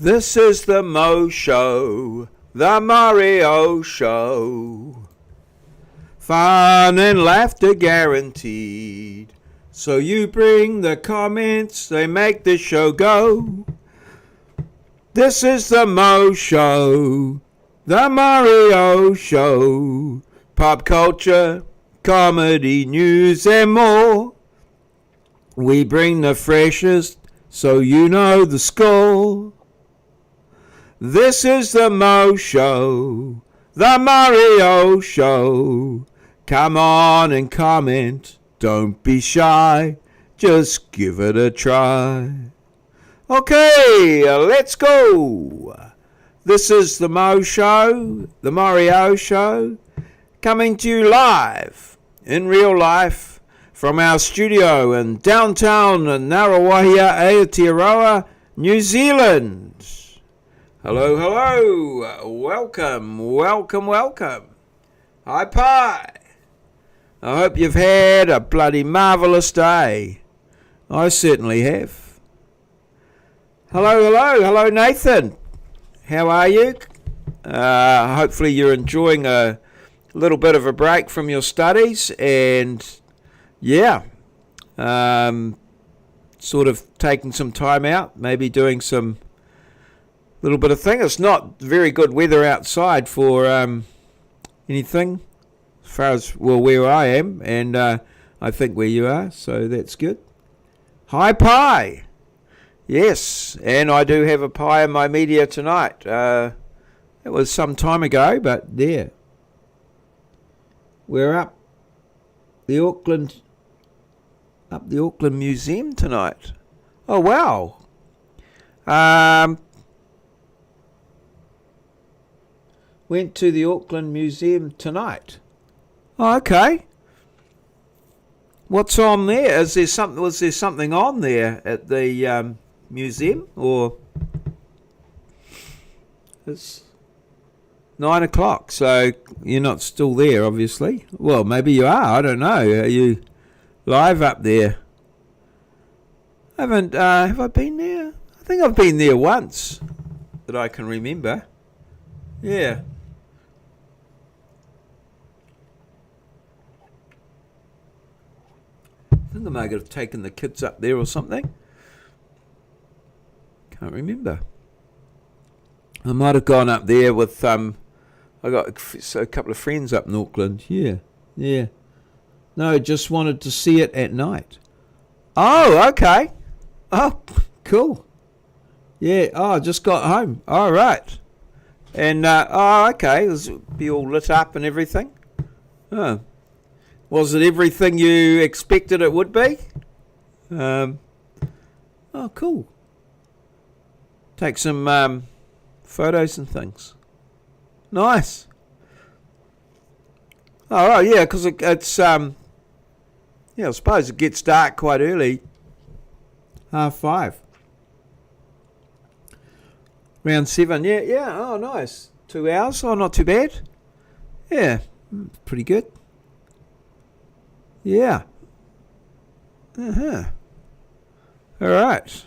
This is the Mo Show, the maurieo Show. Fun and laughter guaranteed. So you bring the comments, they make the show go. This is the Mo Show, the maurieo Show. Pop culture, comedy, news and more. We bring the freshest, so you know the score. This is the Mo Show, the maurieo Show. Come on and comment, don't be shy, just give it a try. Okay, let's go. This is the Mo Show, the maurieo Show, coming to you live, in real life, from our studio in downtown Ngaruawahia, Aotearoa, New Zealand. Hello, hello, welcome. Hi, Pie. I hope you've had a bloody marvellous day. I certainly have. Hello, Nathan. How are you? Hopefully you're enjoying a little bit of a break from your studies and, sort of taking some time out, maybe doing some little bit of thing. It's not very good weather outside for anything as far as, well, where I am, and I think where you are, so that's good. Hi, Pie. Yes, and I do have a pie in my media tonight. It was some time ago, but there. We're up the Auckland Museum tonight. Oh, wow. Went to the Auckland Museum tonight. Oh, okay. What's on there? Was there something on there at the museum, or it's 9 o'clock? So you're not still there, obviously. Well, maybe you are. I don't know. Are you live up there? Have I been there? I think I've been there once that I can remember. Yeah. I think I might have taken the kids up there or something. Can't remember. I might have gone up there with I got a couple of friends up in Auckland. Yeah. No, just wanted to see it at night. Oh, okay. Oh, cool. Yeah. Oh, just got home. All right. And okay. It'll be all lit up and everything. Oh. Was it everything you expected it would be? Oh, cool. Take some photos and things. Nice. Oh, right, yeah, because it's I suppose it gets dark quite early. 5:30. Around 7. Yeah. Oh, nice. 2 hours. Oh, not too bad. Yeah, pretty good. Yeah. All right.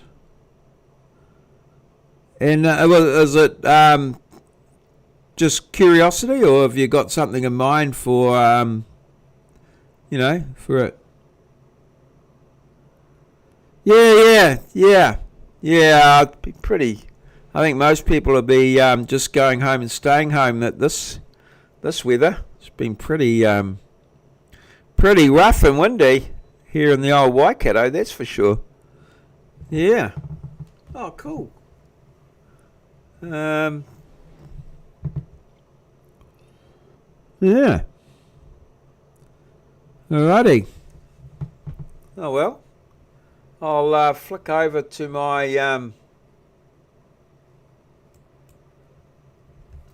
And is it just curiosity, or have you got something in mind for for it? Yeah. It'd be pretty. I think most people will be just going home and staying home. At this weather, it's been pretty rough and windy here in the old Waikato, that's for sure. Yeah. Oh, cool. Yeah. Alrighty. Oh, well. I'll flick over to my...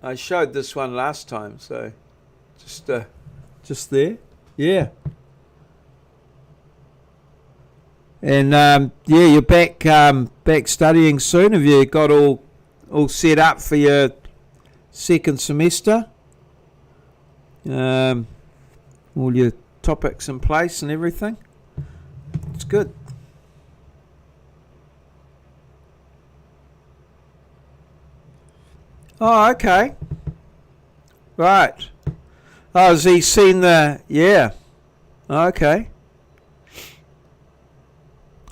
I showed this one last time, so just there. Yeah. And you're back studying soon. Have you got all set up for your second semester? All your topics in place and everything? It's good. Oh, okay. Right. Oh, has he seen the... Yeah. Okay.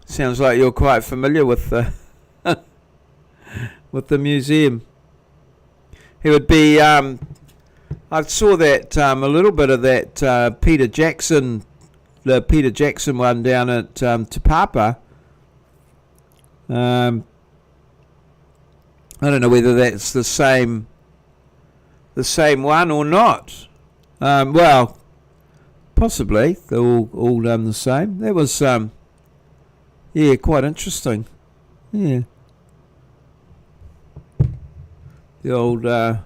Sounds like you're quite familiar with the with the museum. He would be... I saw that a little bit of that Peter Jackson, the Peter Jackson one down at Te Papa. I don't know whether that's the same one or not. Well, possibly they're all done the same. That was yeah, quite interesting. Yeah, the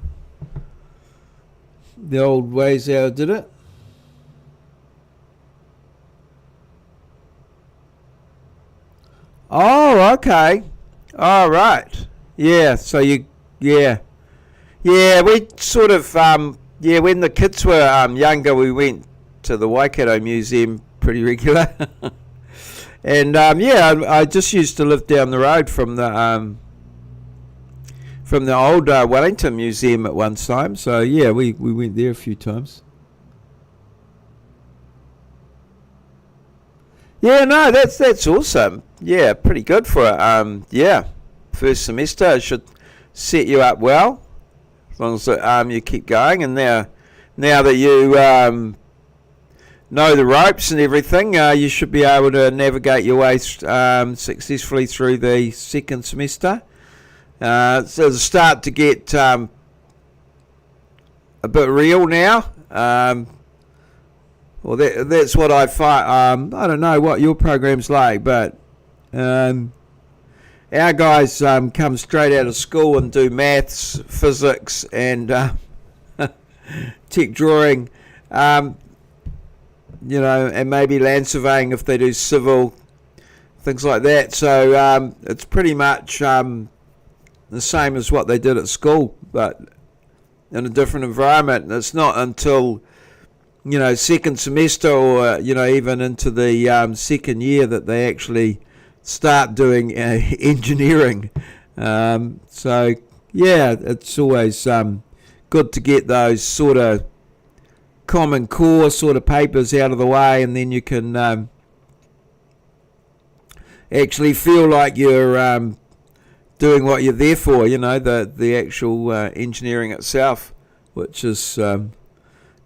old ways how I did it. Oh, okay. All right. Yeah. So yeah, we sort of, yeah. When the kids were younger, we went to the Waikato Museum pretty regular, and yeah, I just used to live down the road from the old Wellington Museum at one time. So yeah, we went there a few times. Yeah, no, that's awesome. Yeah, pretty good for it. Yeah, first semester should set you up well as long as you keep going. And now that you know the ropes and everything, you should be able to navigate your way successfully through the second semester. So it's start to get a bit real now. Well, that's what I find. I don't know what your program's like, but our guys come straight out of school and do maths, physics, and tech drawing, and maybe land surveying if they do civil, things like that. So it's pretty much the same as what they did at school, but in a different environment. And it's not until second semester or even into the second year that they actually start doing engineering. So yeah, it's always good to get those sort of common core sort of papers out of the way, and then you can actually feel like you're doing what you're there for. The actual engineering itself, which is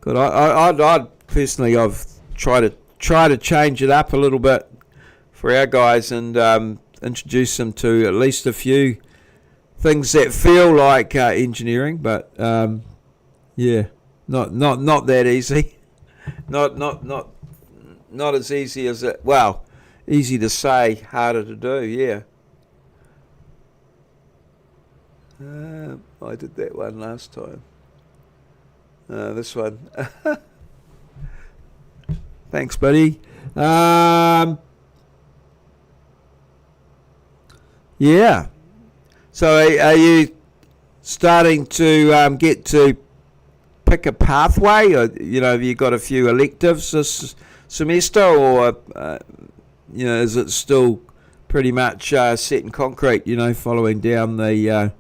good. I personally, I've tried to change it up a little bit for our guys and introduce them to at least a few things that feel like engineering, but yeah, not that easy. not as easy as it. Well, easy to say, harder to do. Yeah. I did that one last time. This one. Thanks, buddy. Yeah. So are you starting to get to pick a pathway? Or, have you got a few electives this semester, or is it still pretty much set in concrete? Following down the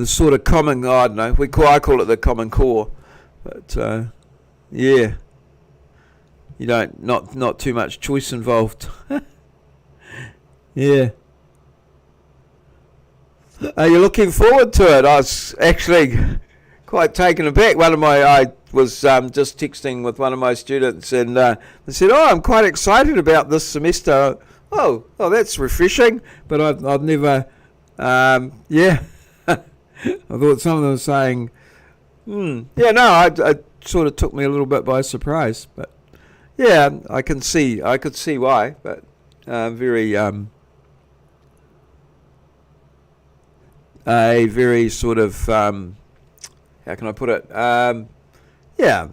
sort of common, I don't know, I call it the common core, but yeah, you don't, not too much choice involved. Yeah. Are you looking forward to it? I was actually quite taken aback. I was just texting with one of my students, and they said, "Oh, I'm quite excited about this semester." Oh, that's refreshing. But I've never, yeah. I thought some of them were saying, yeah, no, it sort of took me a little bit by surprise, but yeah, I could see why, but very a very sort of how can I put it? Yeah,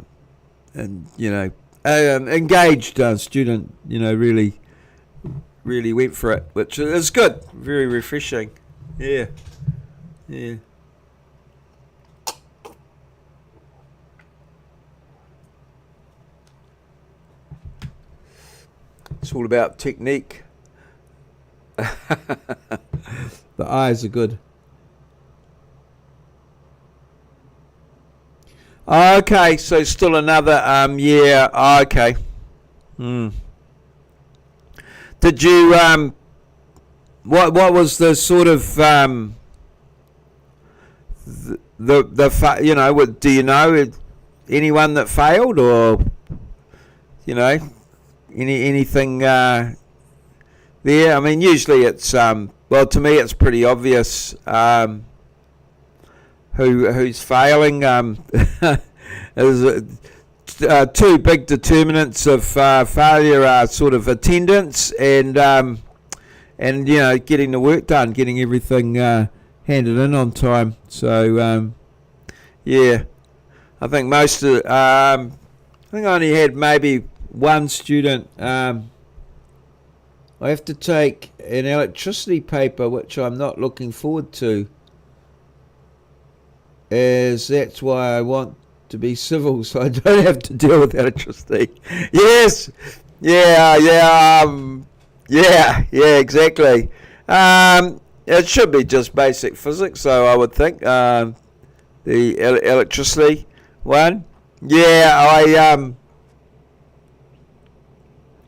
and engaged student, really went for it, which is good, very refreshing. Yeah. It's all about technique. The eyes are good. Okay, so still another year. Okay. Did you what was the sort of you know, do you know anyone that failed, or you know, anything there? I mean, usually it's well, to me it's pretty obvious who's failing. There's two big determinants of failure are sort of attendance and you know, getting the work done, getting everything handed in on time. So yeah, I think most of I think I only had maybe one student. I have to take an electricity paper, which I'm not looking forward to, as that's why I want to be civil, so I don't have to deal with electricity. Yes, yeah, exactly. It should be just basic physics, so I would think the electricity one. Yeah,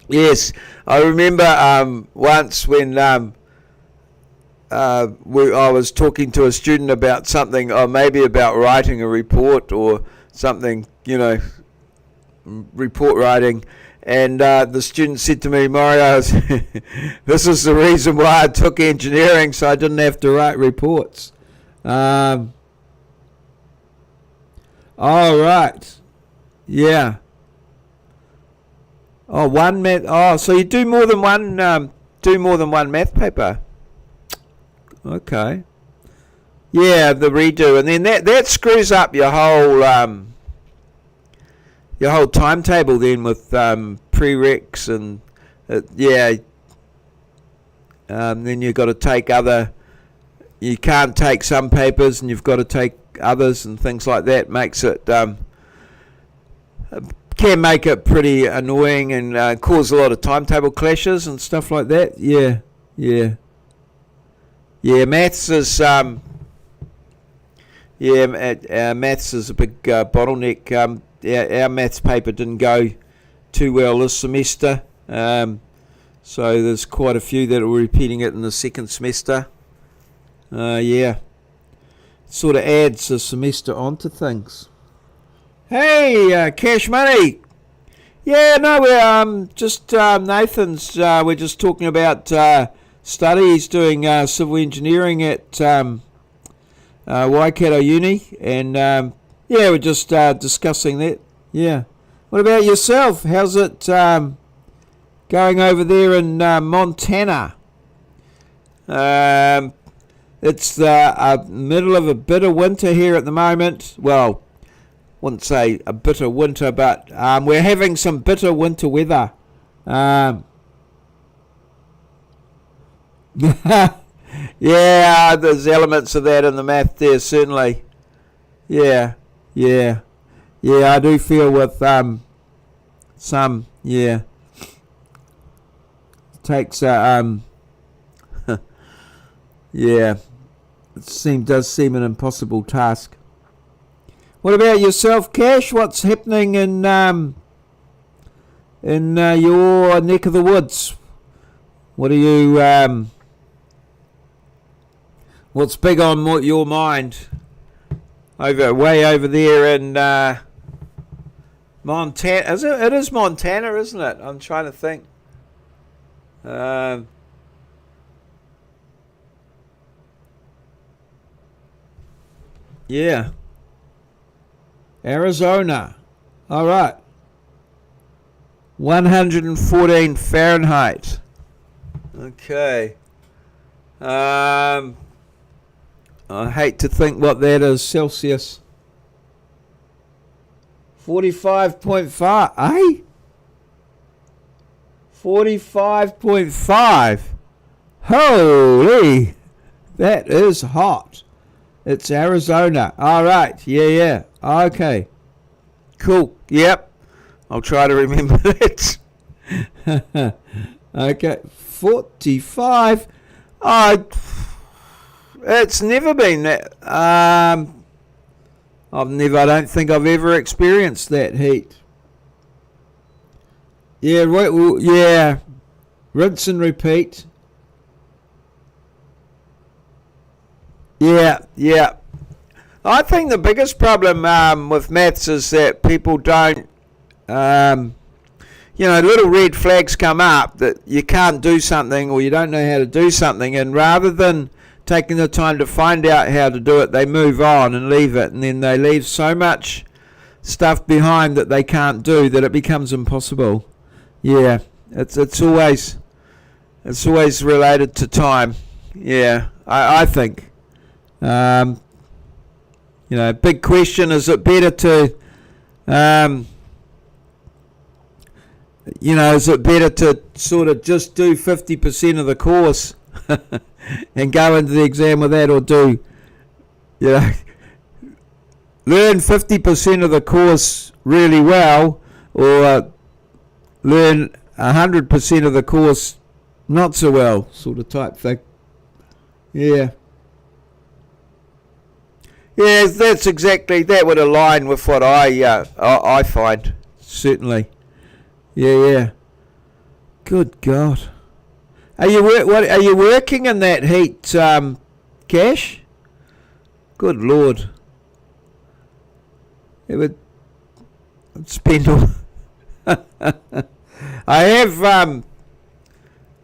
yes, I remember once when I was talking to a student about something, or maybe about writing a report or something, you know, report writing, and the student said to me, Maurieo, this is the reason why I took engineering, so I didn't have to write reports. All right. Yeah. Oh, one math. Oh, so you do more than one. Do more than one math paper. Okay. Yeah, the redo, and then that screws up your whole timetable then with prereqs and yeah. Then you've got to take other. You can't take some papers, and you've got to take others and things like that. Makes it can make it pretty annoying and cause a lot of timetable clashes and stuff like that. Yeah. Maths is maths is a big bottleneck. Our maths paper didn't go too well this semester, so there's quite a few that are repeating it in the second semester. Yeah, sort of adds a semester onto things. Hey, Cash Money. Yeah, no, we're just Nathan's. We're just talking about studies, doing civil engineering at Waikato Uni, and yeah, we're just discussing that. Yeah. What about yourself? How's it going over there in Montana? It's the middle of a bit of winter here at the moment. Well, wouldn't say a bitter winter, but we're having some bitter winter weather. Yeah, there's elements of that in the math there, certainly. Yeah, I do feel with some, yeah. Takes yeah. It does seem an impossible task. What about yourself, Cash? What's happening in your neck of the woods? What are you what's big on your mind? Way over there in Montana. It is Montana, isn't it? I'm trying to think. Yeah. Arizona. All right. 114 Fahrenheit. Okay. I hate to think what that is Celsius. 45.5. Eh? 45.5. Holy. That is hot. It's Arizona. All right. Yeah. Okay. Cool. Yep. I'll try to remember that. Okay. 45. Oh, it's never been that. I don't think I've ever experienced that heat. Yeah, right. Yeah, rinse and repeat. Yeah, yeah. I think the biggest problem with maths is that people don't, little red flags come up that you can't do something or you don't know how to do something, and rather than taking the time to find out how to do it, they move on and leave it, and then they leave so much stuff behind that they can't do that it becomes impossible. Yeah, it's always related to time. Yeah, I think. Big question: is it better to, is it better to sort of just do 50% of the course and go into the exam with that, or learn 50% of the course really well, or learn 100% of the course not so well, sort of type thing. Yeah. Yeah, that would align with what I find, certainly. Yeah. Good God. Are you working in that heat, Cash? Good Lord. It would spend all. I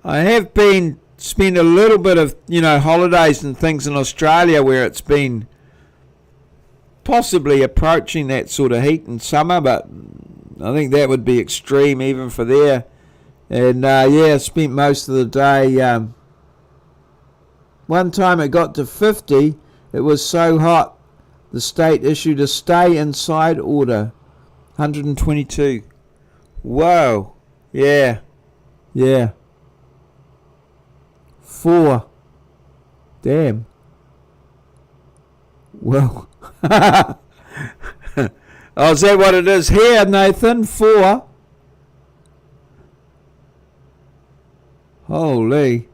have been spent a little bit of holidays and things in Australia where it's been possibly approaching that sort of heat in summer, but I think that would be extreme even for there. And spent most of the day. One time it got to 50. It was so hot, the state issued a stay inside order. 122. Whoa. Yeah. 4. Damn. Well. Oh, is that what it is here, Nathan? 4. Holy.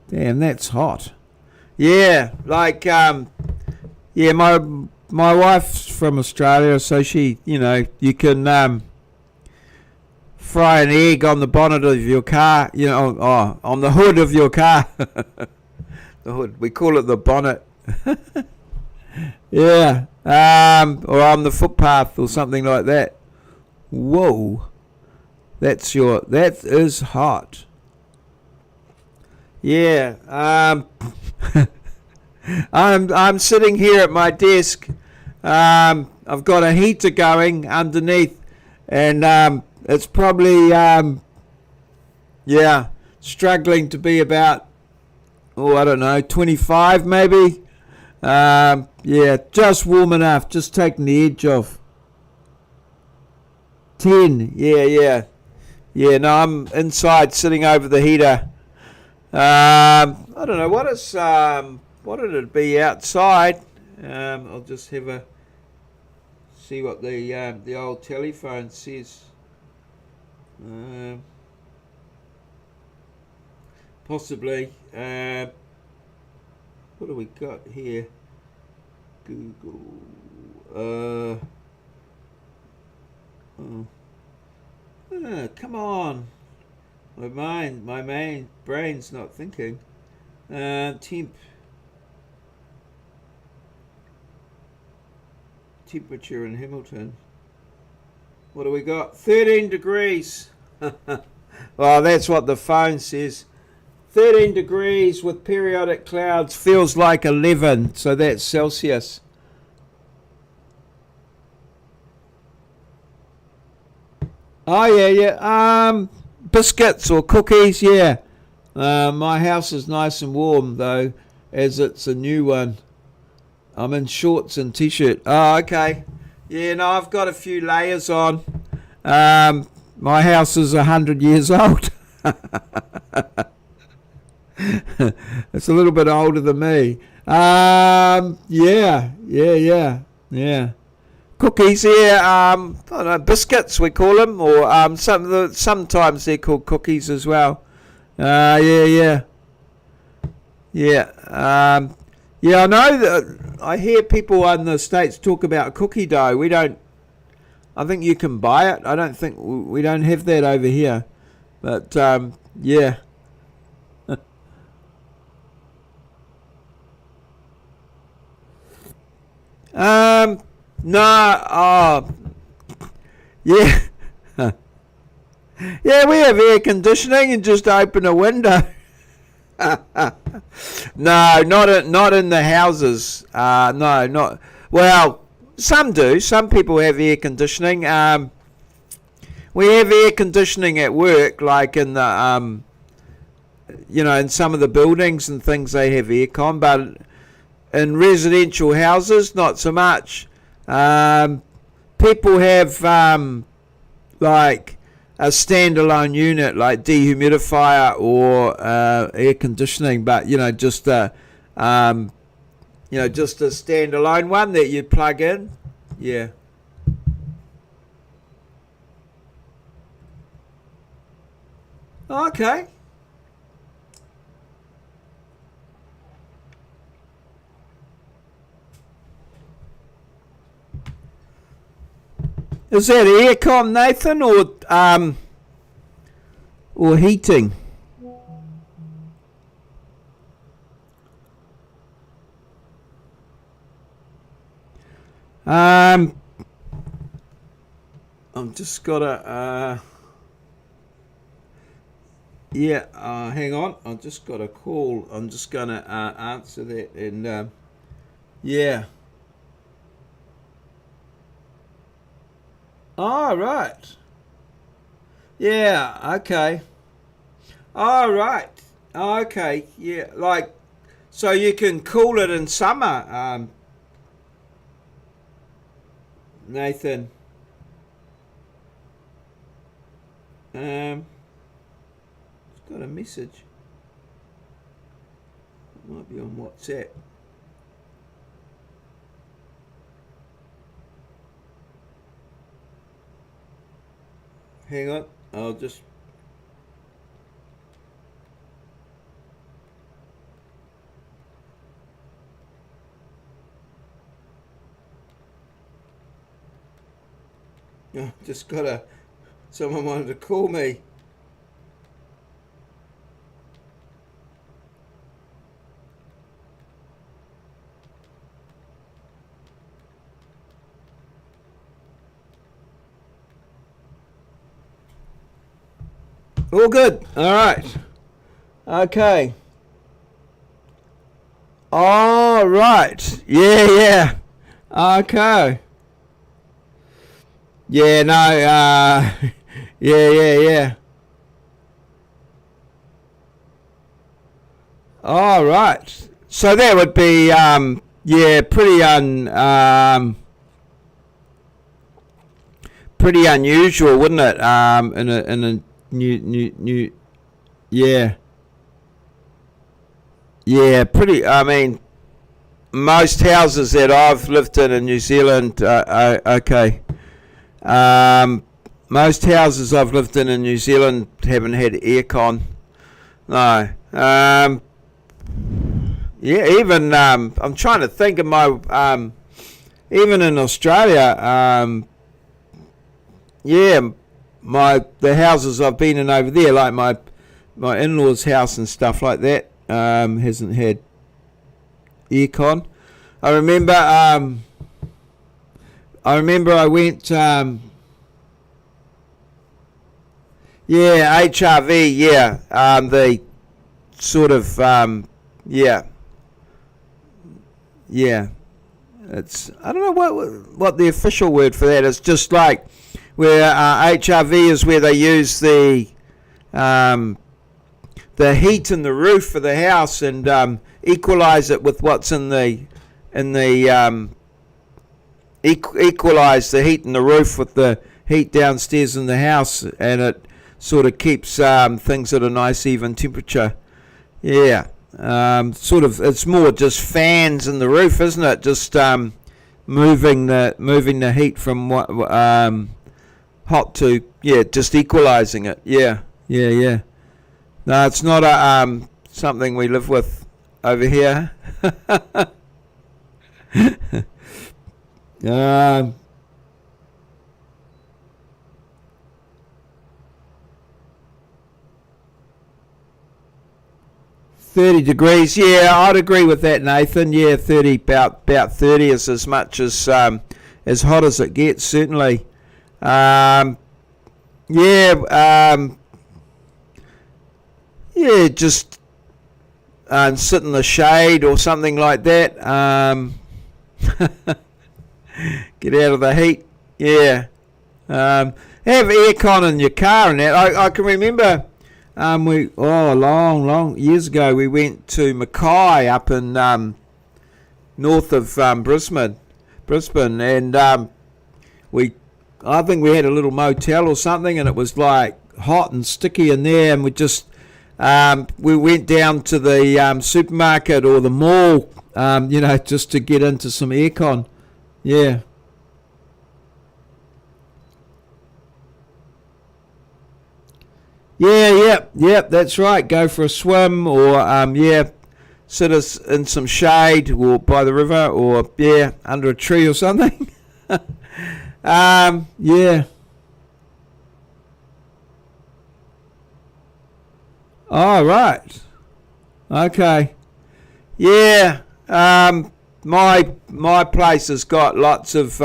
Damn, that's hot. Yeah, like, my wife's from Australia, so she, you can fry an egg on the bonnet of your car, on the hood of your car. The hood, we call it the bonnet. Yeah, or on the footpath or something like that. Whoa, that is hot. Yeah, I'm sitting here at my desk. I've got a heater going underneath, and it's probably struggling to be about, I don't know, 25 maybe. Just warm enough, just taking the edge off. 10, yeah. No, I'm inside sitting over the heater. I don't know what it'd be outside. I'll just see what the old telephone says. Possibly. What do we got here? Google. Come on. My main brain's not thinking. Temperature in Hamilton. What do we got? 13 degrees. Well, that's what the phone says. 13 degrees with periodic clouds, feels like 11, so that's Celsius. Oh, yeah. Biscuits or cookies, yeah. My house is nice and warm, though, as it's a new one. I'm in shorts and t-shirt. Oh, okay. Yeah, no, I've got a few layers on. My house is 100 years old. It's a little bit older than me. Yeah. Cookies, yeah. I don't know, biscuits we call them, or sometimes they're called cookies as well. Yeah. Yeah, I know that. I hear people in the States talk about cookie dough. We don't. I think you can buy it. I don't think we don't have that over here. But yeah. No. Oh, yeah. Yeah, we have air conditioning and just open a window. No, not in the houses. No, not. Well, some do. Some people have air conditioning. We have air conditioning at work, like in the in some of the buildings and things they have aircon, but in residential houses, not so much. People have like a standalone unit, like dehumidifier or air conditioning, but just just a standalone one that you plug in. Yeah. Okay. Is that aircon, Nathan, or heating? I'm just gotta yeah. Hang on. I've just got a call. I'm just gonna answer that and yeah. Oh, right. Yeah. Okay. All right. Okay. Yeah. Like, so you can cool it in summer, Nathan. Got a message. It might be on WhatsApp. Hang on. I'll just. Just got a. Someone wanted to call me. All good. All right. Okay. All right. Yeah, yeah. Okay. Yeah, no, yeah, yeah, yeah. All right. So that would be, yeah, pretty unusual, wouldn't it? In a new, yeah, yeah, pretty. I mean, most houses that I've lived in New Zealand, okay. Um, Most houses I've lived in New Zealand haven't had aircon. No. Yeah, even I'm trying to think of my even in Australia. Yeah, the houses I've been in over there, like my in-laws' house and stuff like that, hasn't had aircon. I remember. I went. Yeah, HRV. Yeah, the sort of. Yeah, yeah. It's I don't know what the official word for that is. Just like where HRV is where they use the heat in the roof of the house and equalize it with what's in the equalize the heat in the roof with the heat downstairs in the house, and it sort of keeps things at a nice even temperature. Yeah. Sort of, it's more just fans in the roof, isn't it? Just moving the heat from what hot to, yeah, just equalizing it. Yeah, yeah, yeah. No, it's not a something we live with over here. um, 30 degrees. Yeah, I'd agree with that, Nathan. Yeah, 30, about 30 is as much as hot as it gets, certainly. Yeah, yeah, just sit in the shade or something like that. Get out of the heat. Yeah. Have aircon in your car and that. I can remember long years ago we went to Mackay up in north of Brisbane, and I think we had a little motel or something, and it was like hot and sticky in there, and we went down to the supermarket or the mall, just to get into some aircon. Yeah. Yeah, yep, that's right. Go for a swim, or sit us in some shade, or by the river, or under a tree or something. Yeah. Oh, right. Okay. Yeah. My place has got lots of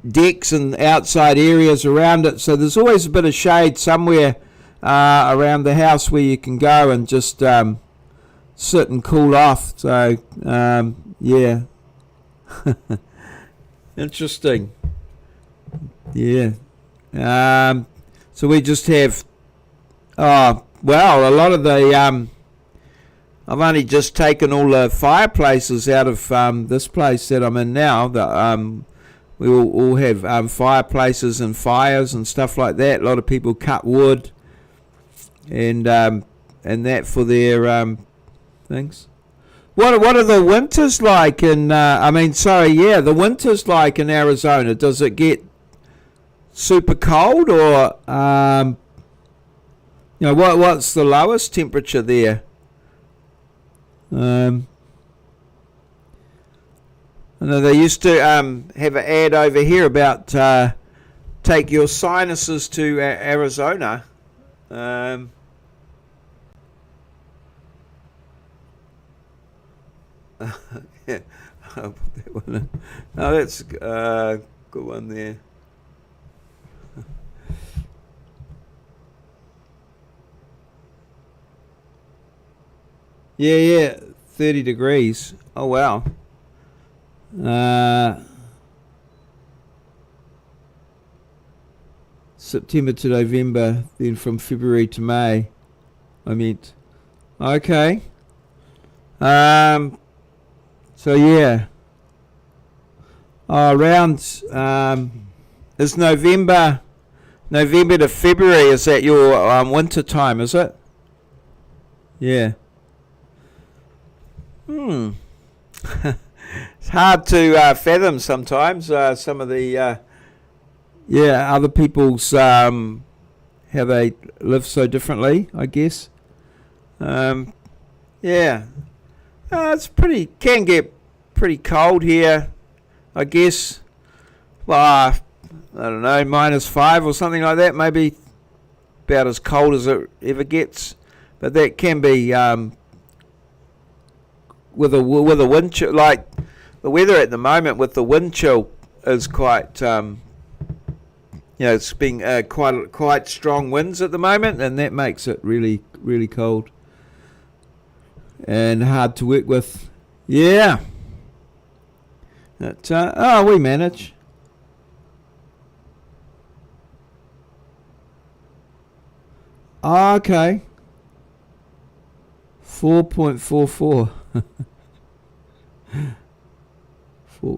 decks and outside areas around it, so there's always a bit of shade somewhere around the house where you can go and just sit and cool off. So yeah. Interesting. Yeah. So we just have a lot of the I've only just taken all the fireplaces out of this place that I'm in now. We all have fireplaces and fires and stuff like that. A lot of people cut wood and that for their things. What are the winters like in? The winters like in Arizona. Does it get super cold, or what's the lowest temperature there? I know they used to have an ad over here about take your sinuses to Arizona. Yeah, I'll put that one in. Oh, that's a good one there. Yeah, 30 degrees. Oh, wow. September to November, then from February to May. I meant. Okay. So yeah. Around is November to February, is that your winter time, is it? Yeah. It's hard to fathom sometimes some of the other people's how they live so differently, I guess. Yeah, can get pretty cold here, I guess. Well, I don't know, -5 or something like that, maybe about as cold as it ever gets. But that can be with a wind chill, like the weather at the moment with the wind chill is quite it's been quite strong winds at the moment, and that makes it really, really cold and hard to work with. Yeah. But, we manage. Okay. 4.44.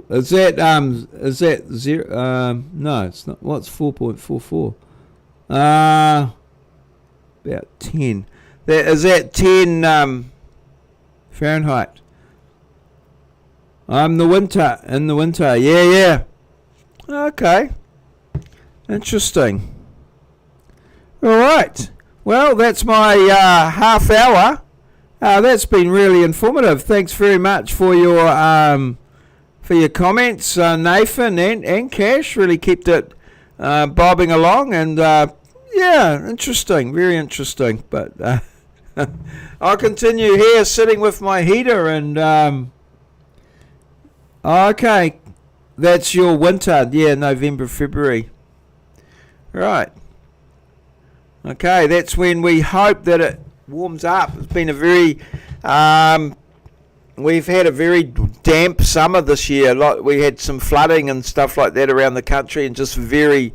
Is that zero? No, it's not. What's 4.44? About 10. Is that 10 Fahrenheit? In the winter. Yeah. Okay. Interesting. All right. Well, that's my half hour. That's been really informative. Thanks very much for your comments, Nathan and Cash. Really kept it bobbing along, and yeah, interesting, very interesting. But I'll continue here sitting with my heater, and okay, that's your winter, yeah, November, February. Right. Okay, that's when we hope that it warms up. It's been a very, we've had a very damp summer this year. We had some flooding and stuff like that around the country, and just very,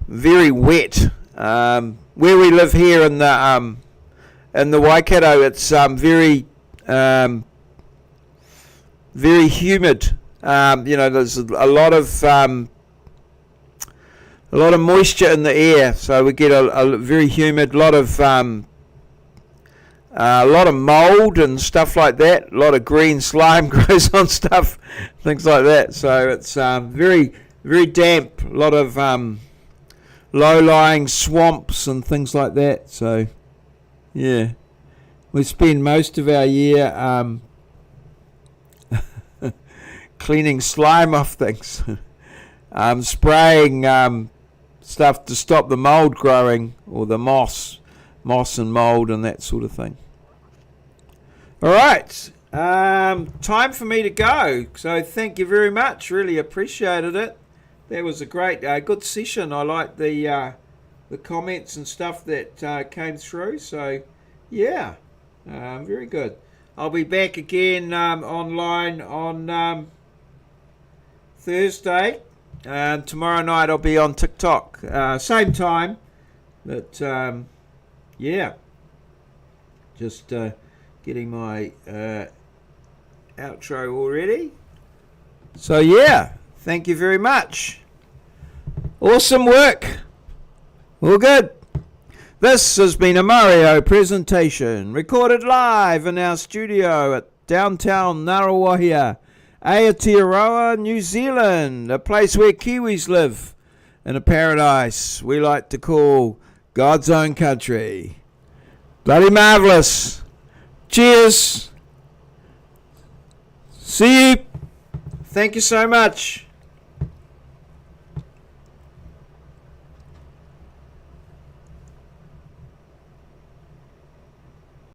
very wet. Where we live here in the Waikato, it's very, very humid. There's a lot of moisture in the air, so we get a very humid, a lot of mold and stuff like that. A lot of green slime grows on stuff, things like that. So it's very, very damp. A lot of low-lying swamps and things like that. So yeah, we spend most of our year cleaning slime off things, spraying stuff to stop the mold growing, or the moss and mold and that sort of thing. All right, time for me to go. So thank you very much. Really appreciated it. That was a great, good session. I like the comments and stuff that came through. So yeah, very good. I'll be back again online on Thursday. Tomorrow night I'll be on TikTok, same time. But yeah, just getting my outro all ready. So yeah, thank you very much. Awesome work. All good. This has been a Maurieo presentation, recorded live in our studio at downtown Ngaruawahia, Aotearoa, New Zealand, a place where Kiwis live, in a paradise we like to call God's own country. Bloody marvellous. Cheers. See you. Thank you so much.